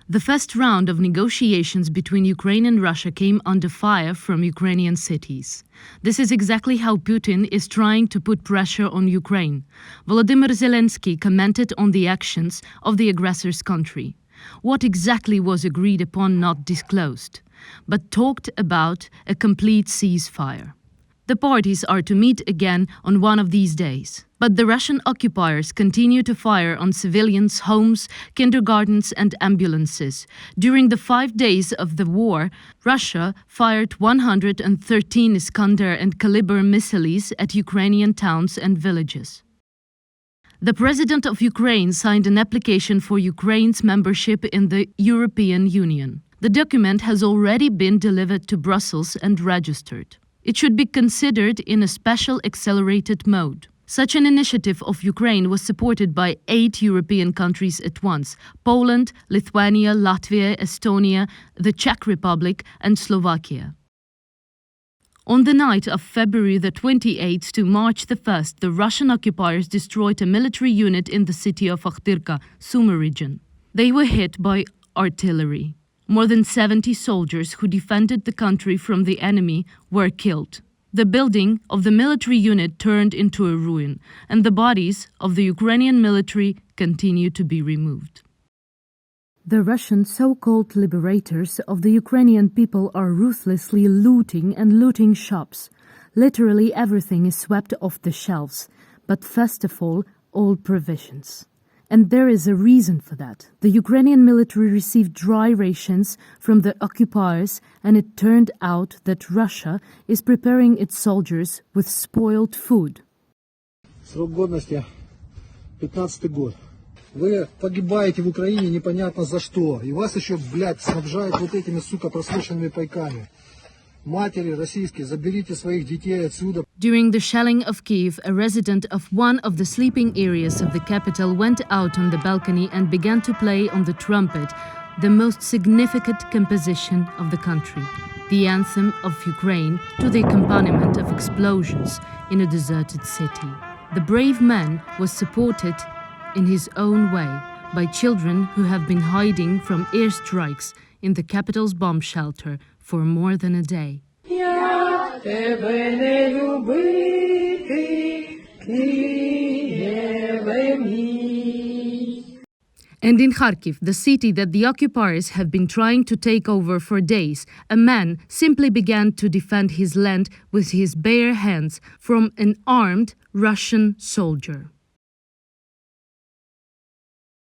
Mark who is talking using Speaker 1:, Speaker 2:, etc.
Speaker 1: The first round of negotiations between Ukraine and Russia came under fire from Ukrainian cities. This is exactly how Putin is trying to put pressure on Ukraine. Vladimir Zelensky commented on the actions of the aggressor's country. What exactly was agreed upon not disclosed, but talked about a complete ceasefire. The parties are to meet again on one of these days. But the Russian occupiers continue to fire on civilians, homes, kindergartens and ambulances. During the 5 days of the war, Russia fired 113 Iskander and Caliber missiles at Ukrainian towns and villages. The President of Ukraine signed an application for Ukraine's membership in the European Union. The document has already been delivered to Brussels and registered. It should be considered in a special accelerated mode. Such an initiative of Ukraine was supported by 8 European countries at once: Poland, Lithuania, Latvia, Estonia, the Czech Republic and Slovakia. On the night of February the 28th to March the 1st, the Russian occupiers destroyed a military unit in the city of Okhtyrka, Sumy region. They were hit by artillery. More than 70 soldiers who defended the country from the enemy were killed. The building of the military unit turned into a ruin, and the bodies of the Ukrainian military continue to be removed. The Russian so-called liberators of the Ukrainian people are ruthlessly looting shops. Literally everything is swept off the shelves, but first of all provisions. And there is a reason for that. The Ukrainian military received dry rations from the occupiers, and it turned out that Russia is preparing its soldiers with spoiled food.
Speaker 2: Срок годности 15-й год. Вы погибаете в Украине непонятно за что. И вас еще, блядь, снабжают вот этими, сука, просроченными пайками. Матери российские, заберите своих детей отсюда.
Speaker 1: During the shelling of Kyiv, a resident of one of the sleeping areas of the capital went out on the balcony and began to play on the trumpet, the most significant composition of the country, the anthem of Ukraine, to the accompaniment of explosions in a deserted city. The brave man was supported in his own way by children who have been hiding from airstrikes in the capital's bomb shelter for more than a day. And in Kharkiv, the city that the occupiers have been trying to take over for days, a man simply began to defend his land with his bare hands from an armed Russian soldier.